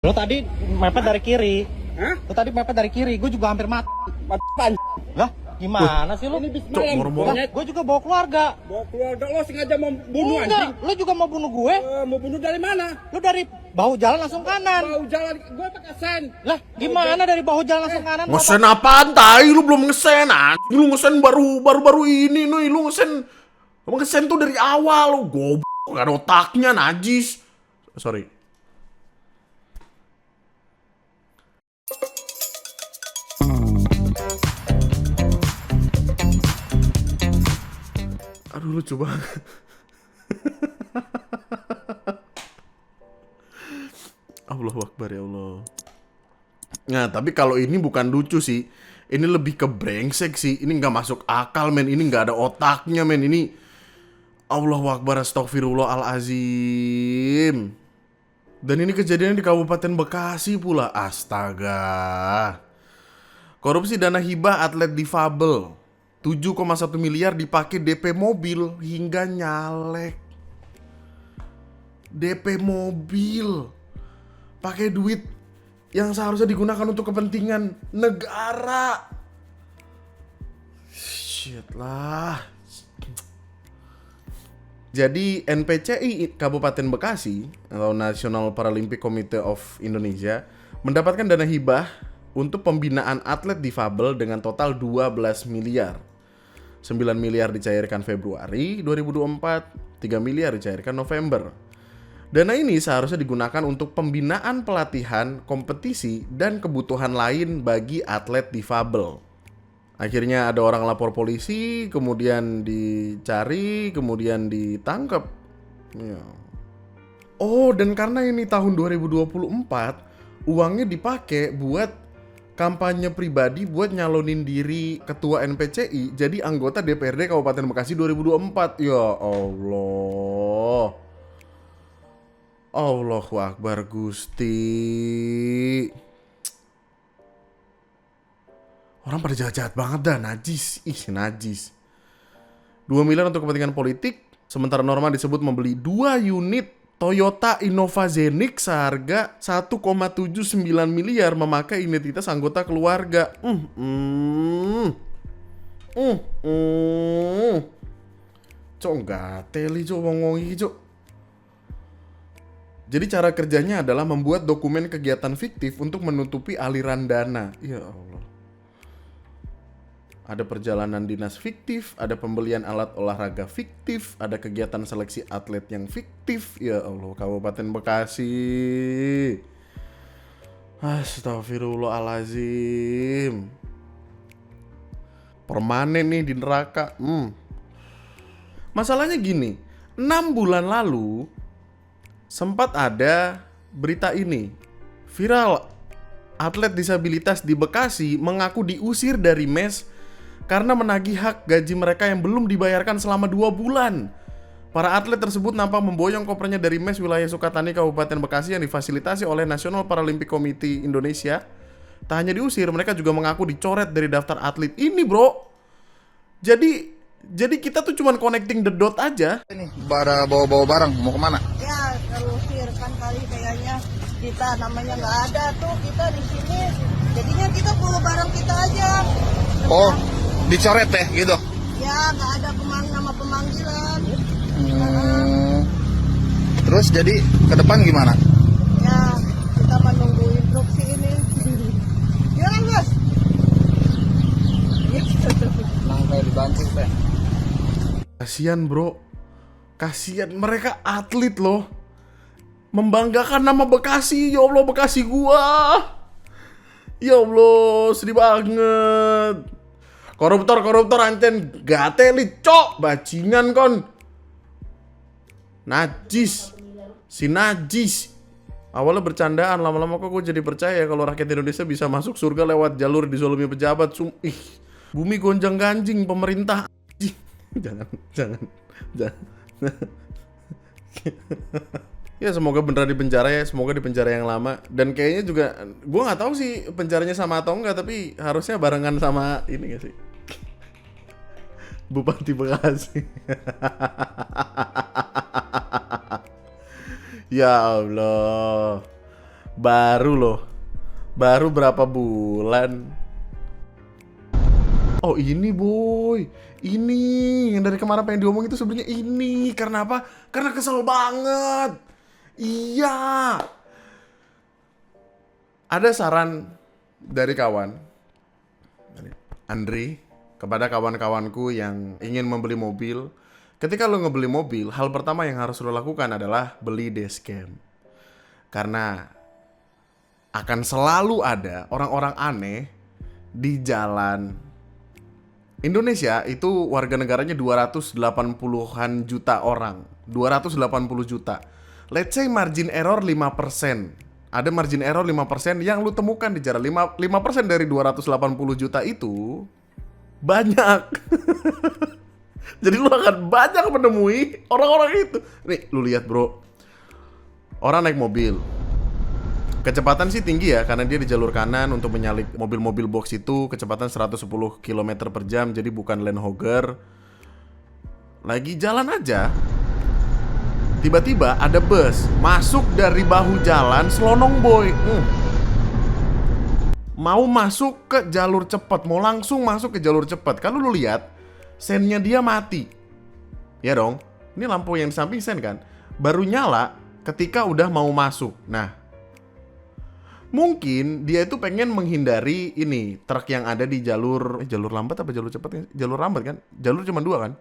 Lo tadi mepet dari kiri. Hah? Lo tadi mepet dari kiri, gue juga hampir mati. Apaan? Lah, gimana sih lo? Ini bis Cok, malam. moro-moro. Monyet. Gue juga bawa keluarga. Bawa keluarga lo sengaja mau bunuh Enggak, anjing. lo juga mau bunuh gue? Mau bunuh dari mana? Lo dari bahu jalan langsung kanan. Mau jalan, gue pakai sen. Lah, gimana dari bahu jalan langsung kanan? Ngesen apaan tai? Lu belum ngesen anjing. Lu ngesen baru ini nih. Lu ngesen tuh dari awal. Lu goblok, gak ada otaknya, najis. Sorry. Aduh, lucu banget. Allahu Akbar, ya Allah. Nah, tapi kalau ini bukan lucu sih. Ini lebih ke brengsek sih. Ini nggak masuk akal, men. Ini nggak ada otaknya, men. Ini Allahu Akbar, astagfirullahalazim. Dan ini kejadian di Kabupaten Bekasi pula. Astaga. Korupsi dana hibah atlet difabel. 7,1 miliar dipakai DP mobil hingga nyalek. DP mobil. Pakai duit yang seharusnya digunakan untuk kepentingan negara. Shit lah. Jadi NPCI Kabupaten Bekasi atau National Paralympic Committee of Indonesia mendapatkan dana hibah untuk pembinaan atlet difabel dengan total 12 miliar. 9 miliar dicairkan Februari 2024, 3 miliar dicairkan November. Dana ini seharusnya digunakan untuk pembinaan pelatihan, kompetisi, dan kebutuhan lain bagi atlet difabel. Akhirnya ada orang lapor polisi, kemudian dicari, kemudian ditangkap. Ya. Oh, dan karena ini tahun 2024, uangnya dipakai buat kampanye pribadi buat nyalonin diri ketua NPCI jadi anggota DPRD Kabupaten Bekasi 2024. Ya Allah. Allahu Akbar Gusti. Orang pada jahat-jahat banget dah, najis. Ih, najis. 2 miliar untuk kepentingan politik, sementara Norma disebut membeli 2 unit Toyota Innova Zenix seharga 1,79 miliar memakai identitas anggota keluarga. Cok, nggak teli cok ngomong iki cok. Jadi cara kerjanya adalah membuat dokumen kegiatan fiktif untuk menutupi aliran dana. Ya Allah. Ada perjalanan dinas fiktif, ada pembelian alat olahraga fiktif, ada kegiatan seleksi atlet yang fiktif. Ya Allah, Kabupaten Bekasi. Astagfirullahalazim. Permanen nih di neraka. Masalahnya gini, 6 bulan lalu sempat ada berita ini. Viral, atlet disabilitas di Bekasi mengaku diusir dari mes karena menagih hak gaji mereka yang belum dibayarkan selama 2 bulan. Para atlet tersebut nampak memboyong kopernya dari mes wilayah Sukatani, Kabupaten Bekasi yang difasilitasi oleh National Paralympic Committee Indonesia. Tak hanya diusir, mereka juga mengaku dicoret dari daftar atlet ini, bro. Jadi kita tuh cuman connecting the dot aja. Ini bawa barang mau kemana? Ya terusir kan kali kayaknya kita namanya nggak ada tuh kita di sini. Jadinya kita bawa barang kita aja. Oh, dicoret ya gitu. Ya nggak ada nama pemanggilan. Terus jadi ke depan gimana? Ya kita menunggu instruksi ini. Gimana bos? Kayak dibanting teh. Kasian, bro. Kasian, mereka atlet loh. Membanggakan nama Bekasi. Ya Allah, Bekasi gua. Ya Allah, sedih banget. Koruptor anten gateli cok, bajingan kon. Najis. Si najis. Awalnya bercandaan, lama-lama kok gue jadi percaya kalau rakyat Indonesia bisa masuk surga lewat jalur dizolimi pejabat. Bumi gonjang-ganjing pemerintah. Jangan. Ya semoga beneran di penjara ya, semoga di penjara yang lama. Dan kayaknya juga, gue nggak tahu sih penjaranya sama atau enggak, tapi harusnya barengan sama ini gak sih? Bupati Bekasi. Ya Allah. Baru loh. Baru berapa bulan. Oh ini boy. Ini yang dari kemarin pengen diomong itu sebenarnya ini. Karena apa? Karena kesel banget. Iya. Ada saran dari kawan Andri kepada kawan-kawanku yang ingin membeli mobil. Ketika lo ngebeli mobil, hal pertama yang harus lo lakukan adalah beli dashcam. Karena akan selalu ada orang-orang aneh di jalan. Indonesia itu warga negaranya 280-an juta orang. 280 juta. Let's say margin error 5%. Ada margin error 5% yang lu temukan di jalan. 5% dari 280 juta itu banyak. Jadi lu akan banyak menemui orang-orang itu. Nih, lu lihat bro. Orang naik mobil. Kecepatan sih tinggi ya, karena dia di jalur kanan untuk menyalip mobil-mobil box itu kecepatan 110 km per jam, jadi bukan Land Hogger. Lagi jalan aja, tiba-tiba ada bus masuk dari bahu jalan, selonong boy. Mau masuk ke jalur cepat, mau langsung masuk ke jalur cepat. Kalau lu lihat, sennya dia mati. Ya dong, ini lampu yang di samping sen kan, baru nyala ketika udah mau masuk. Nah, mungkin dia itu pengen menghindari ini truk yang ada di jalur lambat apa jalur cepat? Jalur lambat kan? Jalur cuma 2 kan?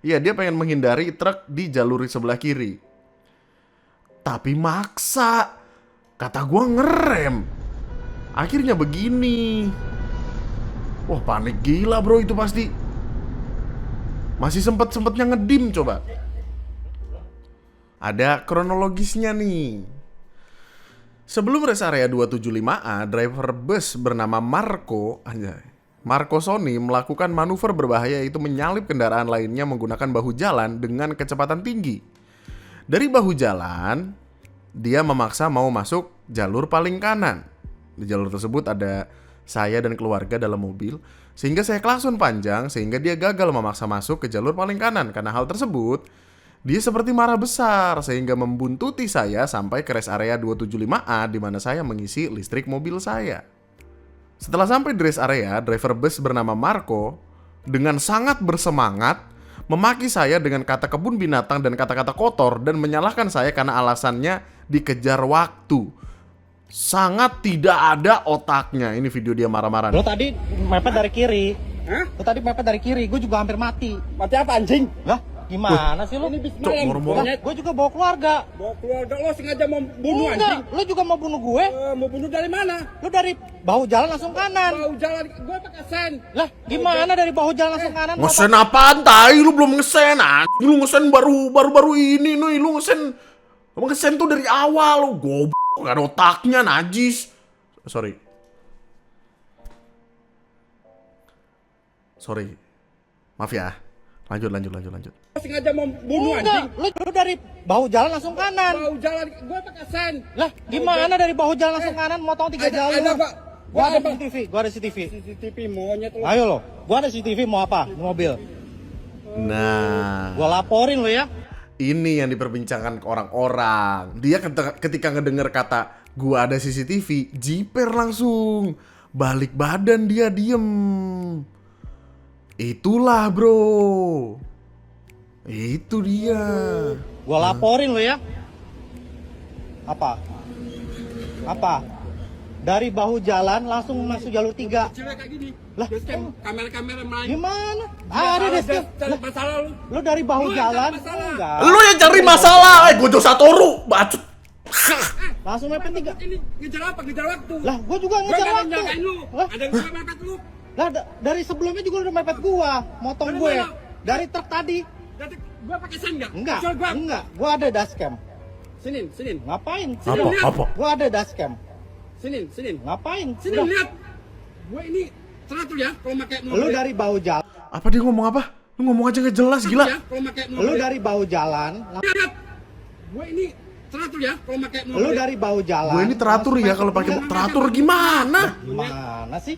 Iya, dia pengen menghindari truk di jalur sebelah kiri. Tapi maksa. Kata gua ngerem. Akhirnya begini. Wah, panik gila bro itu pasti. Masih sempet-sempetnya ngedim coba. Ada kronologisnya nih. Sebelum rest area 275A, driver bus bernama Marco Sony melakukan manuver berbahaya, yaitu menyalip kendaraan lainnya menggunakan bahu jalan dengan kecepatan tinggi. Dari bahu jalan, dia memaksa mau masuk jalur paling kanan. Di jalur tersebut ada saya dan keluarga dalam mobil, sehingga saya klakson panjang sehingga dia gagal memaksa masuk ke jalur paling kanan. Karena hal tersebut, dia seperti marah besar sehingga membuntuti saya sampai ke rest area 275A di mana saya mengisi listrik mobil saya. Setelah sampai di rest area, driver bus bernama Marco dengan sangat bersemangat memaki saya dengan kata kebun binatang dan kata-kata kotor dan menyalahkan saya karena alasannya dikejar waktu. Sangat tidak ada otaknya. Ini video dia marah-marah. Lo tadi mepet dari kiri. Hah? Lo tadi mepet dari kiri, gue juga hampir mati. Mati apa anjing? Lah, gimana sih lo? Ini bis Cok, malam. ngomong. Gue juga bawa keluarga. Bawa keluarga lo sengaja mau bunuh Enggak, anjing. lo juga mau bunuh gue? Mau bunuh dari mana? Lo dari bahu jalan langsung kanan. Bahu jalan, gue pakai sen. Lah, gimana dari bahu jalan langsung kanan? Ngesen apaan tai? Lu belum ngesen anjing. Lu ngesen baru ini nih. Lu ngesen tuh dari awal. Lu goblok, gak ada otaknya, najis. Sorry. Maaf ya. Lanjut. Lo sengaja mau bunuh anjing. Enggak, lo dari bahu jalan langsung kanan. Bahu jalan, gue pakai sen. Lah, gimana dari bahu jalan langsung kanan motong 3 jalur? Ada pak. Gua ada CCTV, gua ada CCTV. CCTV monyet lo. Ayo lo, gua ada CCTV mau apa? Mobil. Nah, Gua laporin lo ya. ini yang diperbincangkan orang-orang. Dia ketika ngedenger kata gua ada CCTV, jiper langsung. Balik badan dia diem. Itulah bro. Itu dia. Gua laporin lo ya. Apa? Dari bahu jalan langsung masuk jalur 3. Cewek kayak gini. Lah, Dashcam, kamera main. Gimana? Ada dashcam. Cari masalah lu. Lo dari bahu Lu yang jalan? cari masalah. Enggak. Lu yang cari masalah. Gojo Satoru. Bacot. Langsung mepet 3. Ini ngejar apa? Ngejar waktu. Lah, gua juga Gue ngejar gak waktu. nyakain lu. Lah, Ada yang mepet lu. lah dari sebelumnya juga udah mepet gua, motong Dari gue. mana? Dari truk tadi. Jadi gue pakai sen nggak? Enggak. Jual gua. Enggak. Gua ada dashcam. Sinin. Ngapain? Apa? Gua ada dashcam. Sinin. Ngapain? Sini Udah. lihat. Gue ini teratur ya kalau pakai mobil. Lu dari bahu jalan. Apa dia ngomong apa? Lu ngomong aja nggak jelas gila. Ya, kalau pakai mobil. Lu dari bahu jalan. Lihat. Gue ini teratur ya kalau pakai mobil. Lu dari bahu jalan. Gue ini teratur langsung ya masuk kalau pakai ke- teratur gimana? Gimana sih?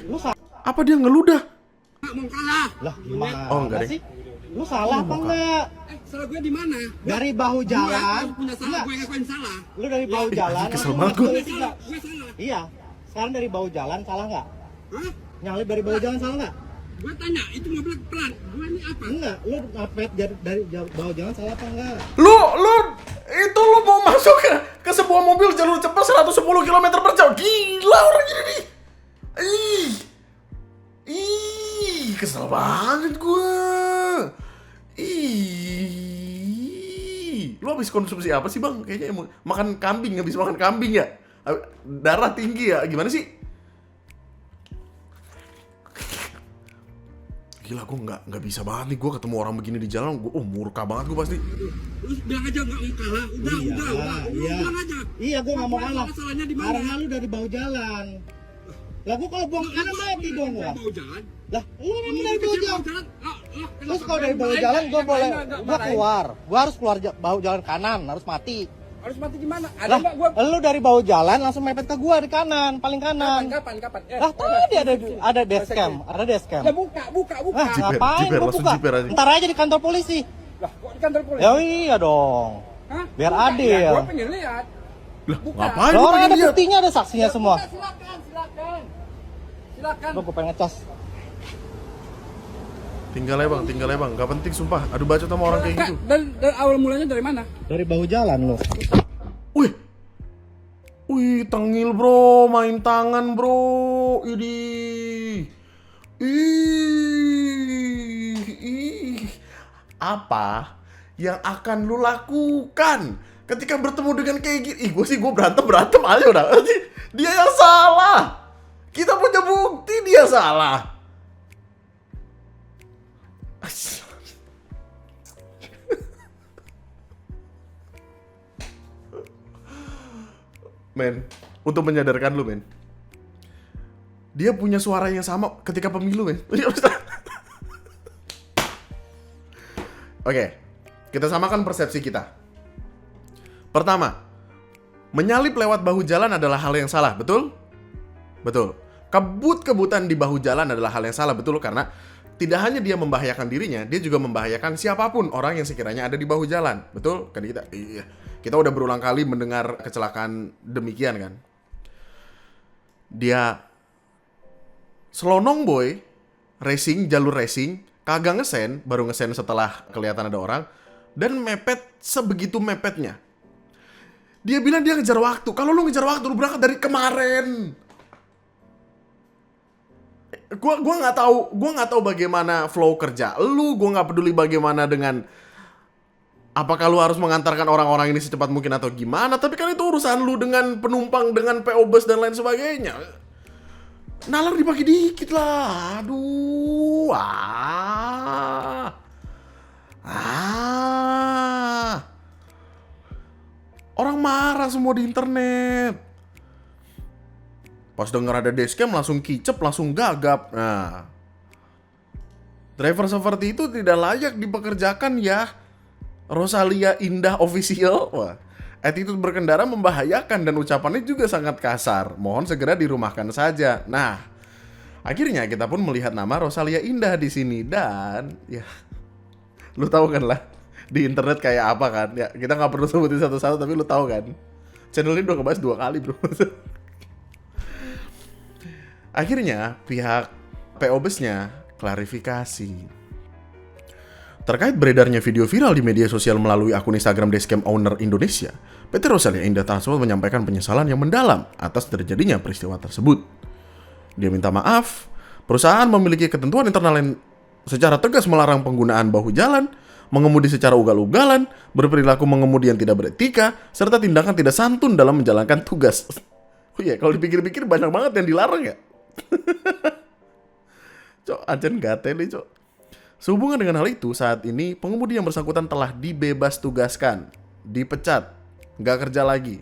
Lu Apa dia ngeludah? Nggak mau kalah. Lah gimana Oh, enggak deh. sih? Lu salah apa enggak? Salah gue di mana? Dari bahu jalan. Gue punya salah, Enggak. gue ngakuin salah. Lu dari bahu jalan. kesel langsung banget masuk gua. ke tiga. Gue salah. Iya. Sekarang dari bahu jalan salah nggak? Hah? Nyalip dari bahu jalan salah nggak? Gue tanya, itu mobil pelan. Gue ini apa? Enggak. Lu ngapet dari bahu jalan salah apa enggak? Lu lu mau masuk ke sebuah mobil jalur cepat 110 km per jam. Gila orang ini nih. Kesel banget gua. Lu habis konsumsi apa sih, Bang? Kayaknya makan kambing, habis makan kambing ya? Darah tinggi ya? Gimana sih? Gila, gue nggak bisa banget nih, gue ketemu orang begini di jalan, gue murka banget gue pasti. Lu bilang aja nggak mau kalah. Udah. Iya. Bilang aja. Iya, gua nggak mau kalah. Salahnya di mana? Karena lu dari bahu jalan. Lah gua kalau buang kanan mati dong gua. Bau jalan. Lah, lu memang dari bahu jalan. Kenapa? Terus kalau dari bahu jalan gua boleh keluar. Gua harus keluar bahu jalan kanan, harus mati. Harus mati gimana? Ada Lah, nggak gue? lu dari bahu jalan langsung mepet ke gua di kanan, paling kanan. Kapan? Lah, tadi ada dashcam, ada dashcam. Ya buka. Lah, ngapain jiper, gua langsung buka? jiper aja. Ntar aja di kantor polisi. Lah, kok di kantor polisi? Ya iya dong. Hah? Biar Buka, adil. ya, gue pengen lihat. Lah, Buka. ngapain Lah, lu orang pengen ada lihat? buktinya, ada saksinya semua. Silakan. Gua pengen ngecas. Tinggal ya bang, gak penting sumpah. Aduh bacot sama orang kayak gitu. Dan awal mulanya dari mana? Dari bahu jalan lu. Wih, tengil bro, main tangan bro, ini, apa yang akan lu lakukan ketika bertemu dengan kayak gini? Gue berantem aja udah. Dia yang salah, kita punya bukti dia salah. Men, untuk menyadarkan lu, men. Dia punya suara yang sama ketika pemilu, men. Oke, kita samakan persepsi kita. Pertama, menyalip lewat bahu jalan adalah hal yang salah, betul? Betul. Kebut-kebutan di bahu jalan adalah hal yang salah, betul? Karena tidak hanya dia membahayakan dirinya, dia juga membahayakan siapapun orang yang sekiranya ada di bahu jalan, betul? Kan kita udah berulang kali mendengar kecelakaan demikian kan. Dia selonong boy, jalur racing, kagak ngesen, baru ngesen setelah kelihatan ada orang, dan mepet sebegitu mepetnya. Dia bilang dia ngejar waktu. Kalau lu ngejar waktu, lu berangkat dari kemarin. Gua nggak tahu bagaimana flow kerja gua nggak peduli bagaimana dengan apakah lu harus mengantarkan orang-orang ini secepat mungkin atau gimana, tapi kan itu urusan lu dengan penumpang, dengan PO bus dan lain sebagainya. Nalar dibagi dikit lah. Aduh. Orang marah semua di internet. Pas denger ada dashcam langsung kicep, langsung gagap. Nah, driver seperti itu tidak layak dipekerjakan ya. Rosalia Indah Official. Wah, attitude berkendara membahayakan dan ucapannya juga sangat kasar. Mohon segera dirumahkan saja. Nah, akhirnya kita pun melihat nama Rosalia Indah di sini dan ya, lu tahu kan lah di internet kayak apa kan? Ya, kita nggak perlu sebutin satu-satu tapi lu tahu kan. Channel ini udah ngebahas 2 kali bro. Akhirnya pihak PO Busnya klarifikasi. Terkait beredarnya video viral di media sosial melalui akun Instagram Dashcam Owner Indonesia, PT Rosalia Indah Transport menyampaikan penyesalan yang mendalam atas terjadinya peristiwa tersebut. Dia minta maaf, perusahaan memiliki ketentuan internal yang secara tegas melarang penggunaan bahu jalan, mengemudi secara ugal-ugalan, berperilaku mengemudi yang tidak beretika, serta tindakan tidak santun dalam menjalankan tugas. Oh iya, kalau dipikir-pikir banyak banget yang dilarang ya. Cok, ajan gatel nih, cok. Sehubungan dengan hal itu, saat ini pengemudi yang bersangkutan telah dibebas tugaskan, dipecat, nggak kerja lagi.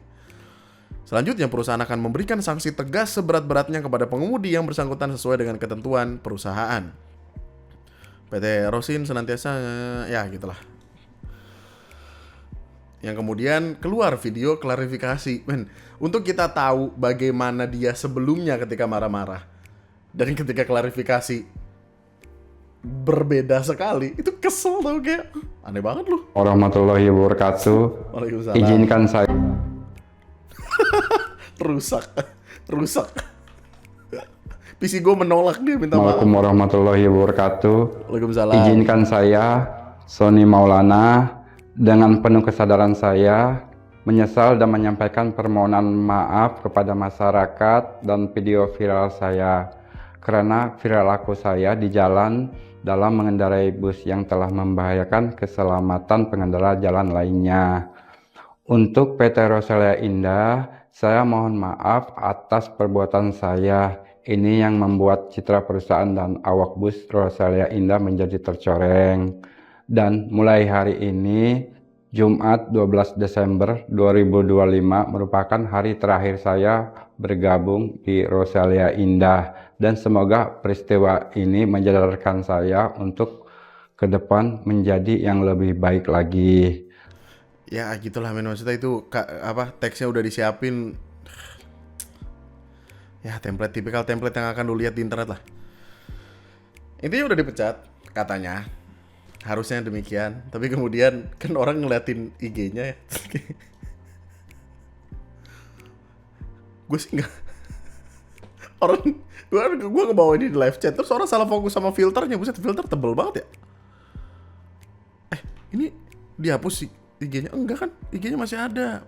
Selanjutnya, perusahaan akan memberikan sanksi tegas seberat-beratnya kepada pengemudi yang bersangkutan sesuai dengan ketentuan perusahaan. PT Rosin senantiasa, ya gitulah. Yang kemudian keluar video klarifikasi. Men, untuk kita tahu bagaimana dia sebelumnya ketika marah-marah dan ketika klarifikasi berbeda sekali. Itu kesel tau, kayak aneh banget lu. Warahmatullahi wabarakatuh. Waalaikumsalam. Izinkan saya rusak. PC gue menolak, dia minta maaf. Assalamualaikum warahmatullahi wabarakatuh. Waalaikumsalam. Izinkan saya, Sony Maulana, dengan penuh kesadaran saya, menyesal dan menyampaikan permohonan maaf kepada masyarakat dan video viral saya. Karena perilaku saya di jalan dalam mengendarai bus yang telah membahayakan keselamatan pengendara jalan lainnya. Untuk PT Rosalia Indah, saya mohon maaf atas perbuatan saya. Ini yang membuat citra perusahaan dan awak bus Rosalia Indah menjadi tercoreng. Dan mulai hari ini, Jumat 12 Desember 2025 merupakan hari terakhir saya bergabung di Rosalia Indah. Dan semoga peristiwa ini menyadarkan saya untuk ke depan menjadi yang lebih baik lagi. Ya gitulah men, maksudnya itu teksnya udah disiapin. Ya tipikal template yang akan lu lihat di internet lah. Intinya udah dipecat katanya. Harusnya demikian. Tapi kemudian kan orang ngeliatin IG-nya ya. Gue sih enggak. Gue ngebawa ini di live chat, terus orang salah fokus sama filternya. Buset, filter tebel banget ya. Ini dihapus sih IG-nya? Enggak kan, IG-nya masih ada.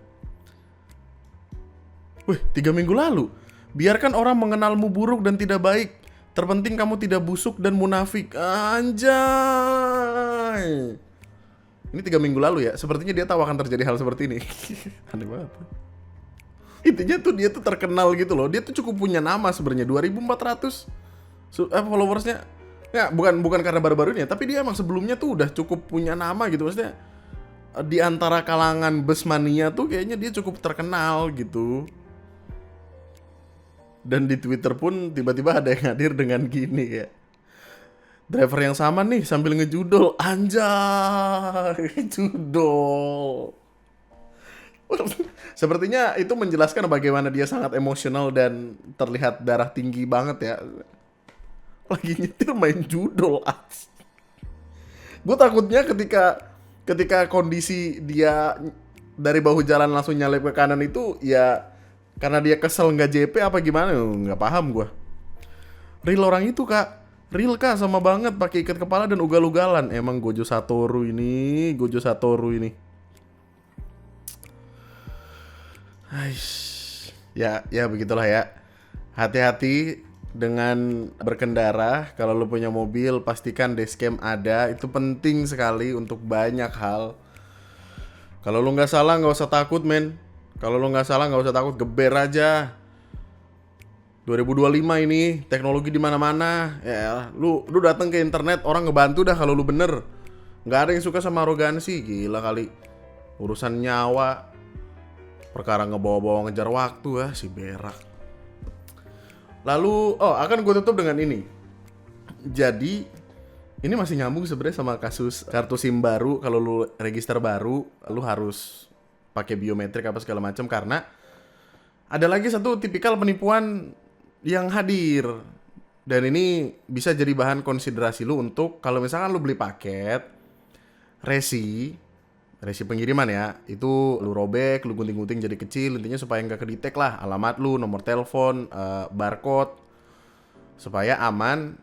Wih, 3 minggu lalu. Biarkan orang mengenalmu buruk dan tidak baik. Terpenting kamu tidak busuk dan munafik. Anjay. Ini 3 minggu lalu ya. Sepertinya dia tahu akan terjadi hal seperti ini. Aneh banget. Intinya tuh dia tuh terkenal gitu loh. Dia tuh cukup punya nama sebenarnya, 2.400 followersnya. Ya, bukan karena baru-baru ini ya, tapi dia emang sebelumnya tuh udah cukup punya nama gitu. Maksudnya di antara kalangan busmania tuh kayaknya dia cukup terkenal gitu. Dan di Twitter pun tiba-tiba ada yang hadir dengan gini ya. Driver yang sama nih sambil ngejudol. Anjay, judol. Sepertinya itu menjelaskan bagaimana dia sangat emosional dan terlihat darah tinggi banget ya. Lagi nyetir main judol. Gue takutnya ketika kondisi dia dari bahu jalan langsung nyalip ke kanan itu ya karena dia kesel nggak JP apa gimana, nggak paham gue. Real orang itu kak, real kak, sama banget pakai ikat kepala dan ugal-ugalan. Emang Gojo Satoru ini. Aish. Ya begitulah ya. Hati-hati dengan berkendara. Kalau lu punya mobil, pastikan dashcam ada. Itu penting sekali untuk banyak hal. Kalau lu nggak salah nggak usah takut men. Kalau lo nggak salah nggak usah takut, geber aja. 2025 ini teknologi di mana-mana. Ya, lu datang ke internet, orang ngebantu dah kalau lu bener. Nggak ada yang suka sama arogansi, gila kali. Urusan nyawa, perkara ngebawa-bawa ngejar waktu si berak. Lalu, akan gue tutup dengan ini. Jadi, ini masih nyambung sebenarnya sama kasus kartu SIM baru. Kalau lu register baru, lu harus pakai biometrik apa segala macam, karena ada lagi satu tipikal penipuan yang hadir. Dan ini bisa jadi bahan konsiderasi lu untuk kalau misalkan lu beli paket resi pengiriman ya, itu lu robek, lu gunting-gunting jadi kecil, intinya supaya nggak kedetek lah alamat lu, nomor telepon, barcode, supaya aman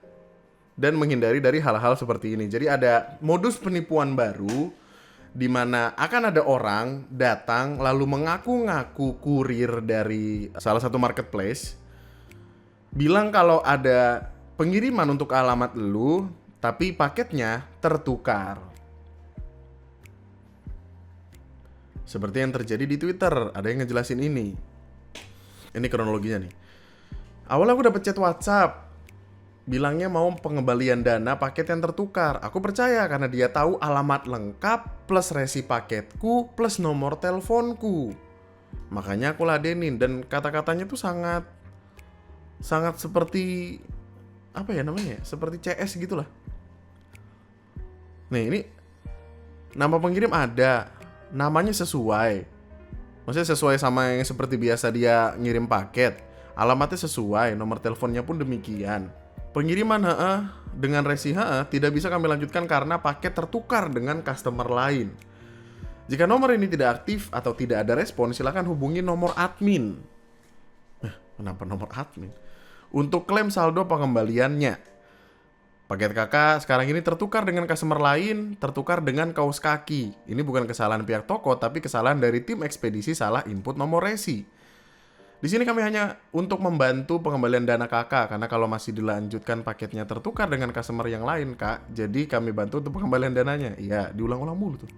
dan menghindari dari hal-hal seperti ini. Jadi ada modus penipuan baru di mana akan ada orang datang lalu mengaku-ngaku kurir dari salah satu marketplace, bilang kalau ada pengiriman untuk alamat lu, tapi paketnya tertukar. Seperti yang terjadi di Twitter, ada yang ngejelasin ini. Ini kronologinya nih. Awalnya aku dapet chat WhatsApp, bilangnya mau pengembalian dana paket yang tertukar. Aku percaya karena dia tahu alamat lengkap plus resi paketku plus nomor teleponku. Makanya aku ladenin, dan kata-katanya tuh sangat seperti apa ya namanya? Seperti CS gitulah. Nih, ini nama pengirim ada, namanya sesuai. Maksudnya sesuai sama yang seperti biasa dia ngirim paket. Alamatnya sesuai, nomor teleponnya pun demikian. Pengiriman dengan resi tidak bisa kami lanjutkan karena paket tertukar dengan customer lain. Jika nomor ini tidak aktif atau tidak ada respon, silakan hubungi nomor admin. Kenapa nomor admin? Untuk klaim saldo pengembaliannya. Paket kakak sekarang ini tertukar dengan customer lain, tertukar dengan kaos kaki. Ini bukan kesalahan pihak toko, tapi kesalahan dari tim ekspedisi salah input nomor resi. Di sini kami hanya untuk membantu pengembalian dana kakak, karena kalau masih dilanjutkan paketnya tertukar dengan customer yang lain, kak. Jadi kami bantu untuk pengembalian dananya. Iya, diulang-ulang mulu tuh.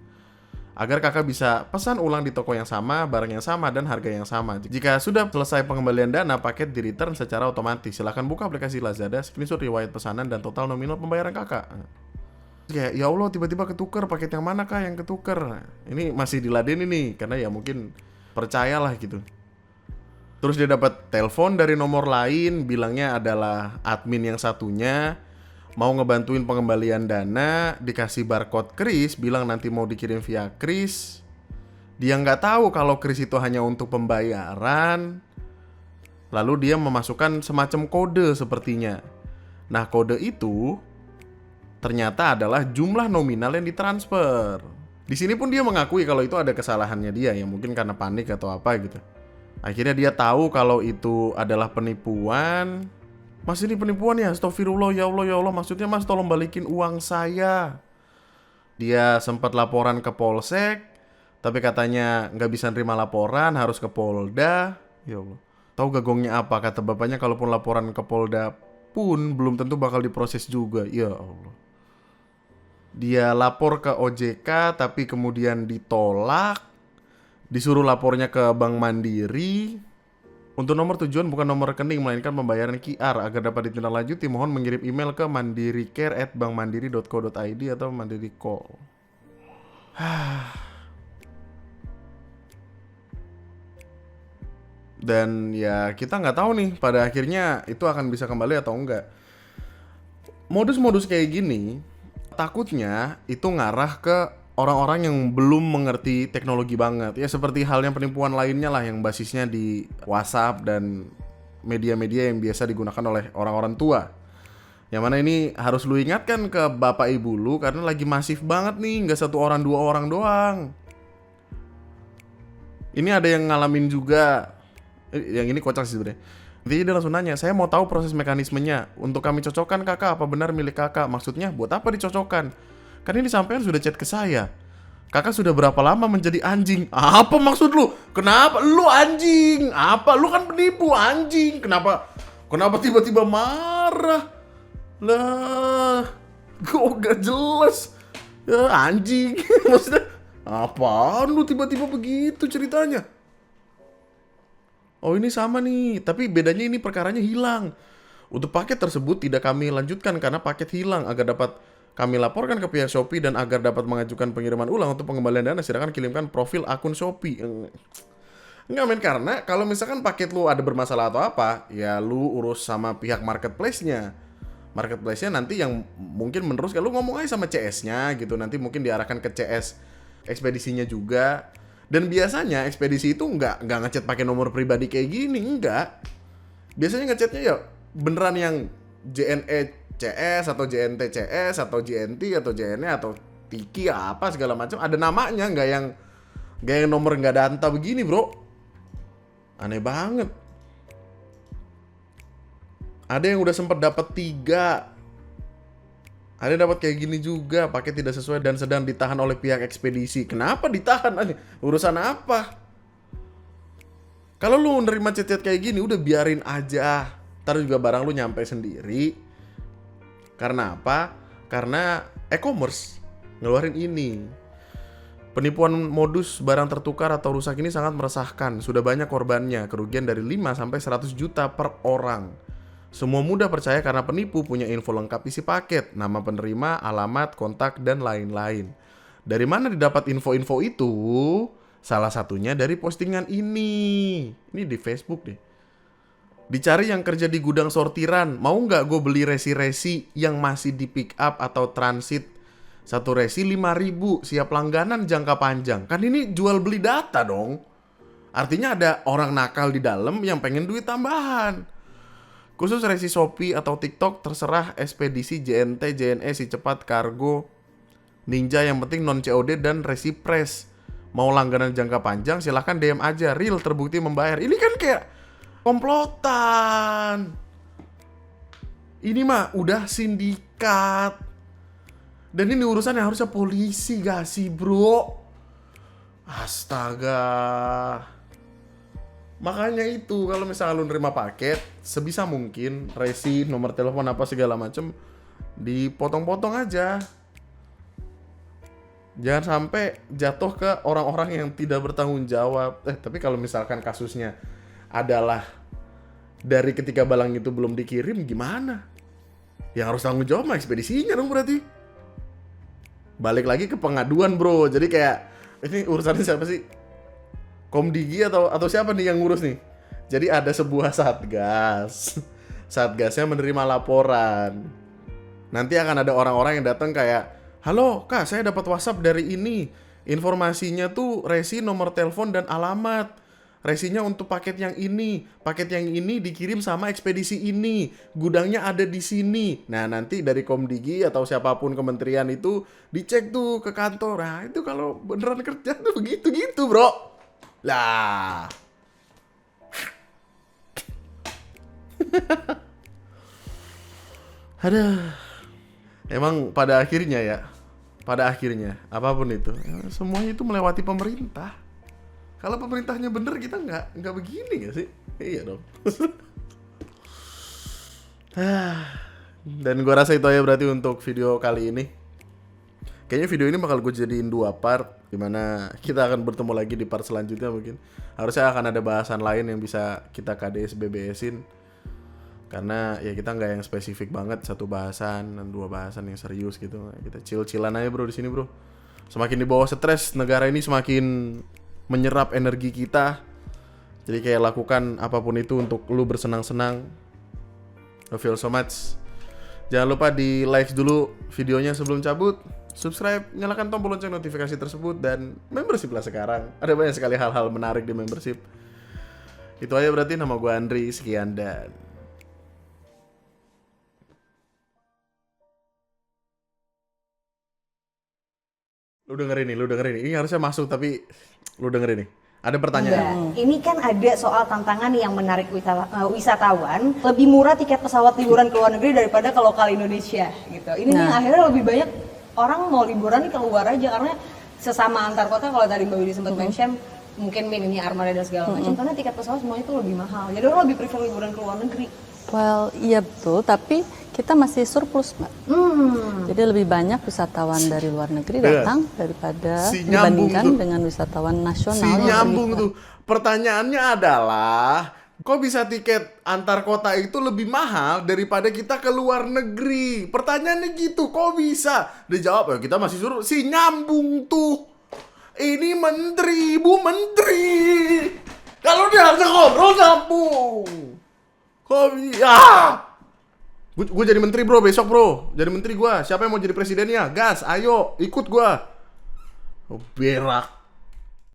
Agar kakak bisa pesan ulang di toko yang sama, barang yang sama, dan harga yang sama. Jika sudah selesai pengembalian dana, paket di-return secara otomatis. Silahkan buka aplikasi Lazada, screenshot riwayat pesanan, dan total nominal pembayaran kakak. Kayak, ya Allah, tiba-tiba ketuker, paket yang mana kak yang ketuker? Ini masih diladenin nih, karena ya mungkin percayalah gitu. Terus dia dapat telepon dari nomor lain, bilangnya adalah admin yang satunya, mau ngebantuin pengembalian dana, dikasih barcode kris, bilang nanti mau dikirim via kris. Dia nggak tahu kalau kris itu hanya untuk pembayaran. Lalu dia memasukkan semacam kode sepertinya. Nah, kode itu ternyata adalah jumlah nominal yang ditransfer. Di sini pun dia mengakui kalau itu ada kesalahannya dia, ya mungkin karena panik atau apa gitu. Akhirnya dia tahu kalau itu adalah penipuan. Mas, ini penipuan ya? Astagfirullah, ya Allah, maksudnya mas tolong balikin uang saya. Dia sempat laporan ke Polsek, tapi katanya nggak bisa nerima laporan, harus ke Polda. Ya Allah, tahu gagongnya apa? Kata bapaknya kalaupun laporan ke Polda pun belum tentu bakal diproses juga. Ya Allah. Dia lapor ke OJK, tapi kemudian ditolak. Disuruh lapornya ke Bank Mandiri. Untuk nomor tujuan bukan nomor rekening, melainkan pembayaran QR. Agar dapat ditindaklanjuti, mohon mengirim email ke mandiricare@bankmandiri.co.id atau Mandiri Call. Dan ya kita nggak tahu nih pada akhirnya itu akan bisa kembali atau enggak. Modus-modus kayak gini takutnya itu ngarah ke orang-orang yang belum mengerti teknologi banget. Ya seperti halnya penipuan lainnya lah yang basisnya di WhatsApp dan media-media yang biasa digunakan oleh orang-orang tua. Yang mana ini harus lu ingatkan ke bapak ibu lu karena lagi masif banget nih, nggak 1 orang 2 orang doang. Ini ada yang ngalamin juga. Yang ini kocak sih sebenarnya. Jadi dia langsung nanya, saya mau tahu proses mekanismenya. Untuk kami cocokkan kakak, apa benar milik kakak? Maksudnya buat apa dicocokkan? Kan ini sampean sudah chat ke saya. Kakak sudah berapa lama menjadi anjing? Apa maksud lu? Kenapa lu anjing? Apa? Lu kan penipu anjing. Kenapa tiba-tiba marah? Lah, kok gak jelas? Ya anjing. Maksudnya apaan lu tiba-tiba begitu ceritanya? Oh ini sama nih, tapi bedanya ini perkaranya hilang. Untuk paket tersebut tidak kami lanjutkan karena paket hilang. Agar dapat kami laporkan ke pihak Shopee dan agar dapat mengajukan pengiriman ulang untuk pengembalian dana, silakan kirimkan profil akun Shopee. Enggak men, karena kalau misalkan paket lu ada bermasalah atau apa, ya lu urus sama pihak marketplace-nya. Marketplace-nya nanti yang mungkin meneruskan, lu ngomong aja sama CS-nya gitu, nanti mungkin diarahkan ke CS ekspedisinya juga. Dan biasanya ekspedisi itu nggak ngechat pakai nomor pribadi kayak gini, enggak. Biasanya ngechatnya ya beneran yang JNE CS atau JNT CS atau JNT atau JNE atau Tiki apa segala macam, ada namanya, nggak yang nomor nggak ada anta begini bro. Aneh banget. Ada yang udah sempet dapat 3. Ada yang dapat kayak gini juga, paket tidak sesuai dan sedang ditahan oleh pihak ekspedisi. Kenapa ditahan? Urusan apa? Kalau lu nerima chat-chat kayak gini, udah biarin aja. Ntar juga barang lu nyampe sendiri. Karena apa? Karena e-commerce ngeluarin ini. Penipuan modus barang tertukar atau rusak ini sangat meresahkan. Sudah banyak korbannya, kerugian dari 5 sampai 100 juta per orang. Semua mudah percaya karena penipu punya info lengkap isi paket, nama penerima, alamat, kontak, dan lain-lain. Dari mana didapat info-info itu? Salah satunya dari postingan ini. Ini di Facebook deh. Dicari yang kerja di gudang sortiran. Mau nggak gue beli resi-resi yang masih di pick up atau transit? 1 resi 5.000, siap langganan jangka panjang. Kan ini jual beli data dong. Artinya ada orang nakal di dalam yang pengen duit tambahan. Khusus resi Shopee atau TikTok terserah ekspedisi JNT, JNE, Si Cepat, Kargo, Ninja, yang penting non COD dan resi press. Mau langganan jangka panjang silahkan DM aja, real terbukti membayar. Ini kan kayak komplotan. Ini mah udah sindikat. Dan ini urusan yang harusnya polisi gak sih bro? Astaga. Makanya itu kalau misalnya lu nerima paket, sebisa mungkin resi, nomor telepon apa segala macem dipotong-potong aja. Jangan sampai jatuh ke orang-orang yang tidak bertanggung jawab. Tapi kalau misalkan kasusnya adalah dari ketika barang itu belum dikirim, gimana? Yang harus tanggung jawab mah ekspedisinya dong berarti. Balik lagi ke pengaduan bro. Jadi kayak ini urusannya siapa sih? Komdigi atau siapa nih yang ngurus nih? Jadi ada sebuah satgas. Satgasnya menerima laporan. Nanti akan ada orang-orang yang datang kayak, halo kak, saya dapat WhatsApp dari ini. Informasinya tuh resi, nomor telepon dan alamat. Resinya untuk paket yang ini. Paket yang ini dikirim sama ekspedisi ini. Gudangnya ada di sini. Nah nanti dari Komdigi atau siapapun kementerian itu dicek tuh ke kantor. Nah itu kalau beneran kerja tuh begitu-gitu bro. Lah. Aduh. Emang pada akhirnya apapun itu semuanya itu melewati pemerintah. Kalau pemerintahnya bener kita nggak begini nggak sih? Iya dong. Dan gua rasa itu aja berarti untuk video kali ini. Kayaknya video ini bakal gue jadiin 2 part, dimana kita akan bertemu lagi di part selanjutnya mungkin. Harusnya akan ada bahasan lain yang bisa kita KDS-BBS-in. Karena ya kita nggak yang spesifik banget, 1 bahasan dan 2 bahasan yang serius gitu. Kita chill-chillan aja bro di sini bro. Semakin di bawah stres, negara ini semakin menyerap energi kita. Jadi kayak lakukan apapun itu untuk lu bersenang-senang. I feel so much. Jangan lupa di like dulu videonya sebelum cabut. Subscribe, nyalakan tombol lonceng notifikasi tersebut, dan membership lah sekarang. Ada banyak sekali hal-hal menarik di membership. Itu aja berarti, nama gue Andri, sekian dan... Lu dengerin nih. Ini harusnya masuk tapi lu dengerin nih. Ada pertanyaan. Ini kan ada soal tantangan yang menarik wisatawan. Lebih murah tiket pesawat liburan ke luar negeri daripada ke lokal Indonesia gitu. Ini nih akhirnya lebih banyak orang mau liburan nih keluar aja karena sesama antar kota, kalau tadi Mbak Widi sempat mention mungkin minimnya armada dan segala macam, karena tiket pesawat semuanya itu lebih mahal. Jadi orang lebih prefer liburan ke luar negeri. Well, iya betul, tapi kita masih surplus, Mbak. Jadi lebih banyak wisatawan dari luar negeri datang daripada dibandingkan dengan wisatawan nasional. Nyambung tuh. Pertanyaannya adalah, kok bisa tiket antar kota itu lebih mahal daripada kita ke luar negeri? Pertanyaannya gitu, kok bisa? Dijawab, ya kita masih suruh. Nyambung tuh. Ini menteri, Bu Menteri. Kalau dia harus ngobrol nyambung. Kok bisa? Gue jadi menteri bro, besok bro. Jadi menteri gue. Siapa yang mau jadi presidennya? Gas, ayo ikut gue. Berak.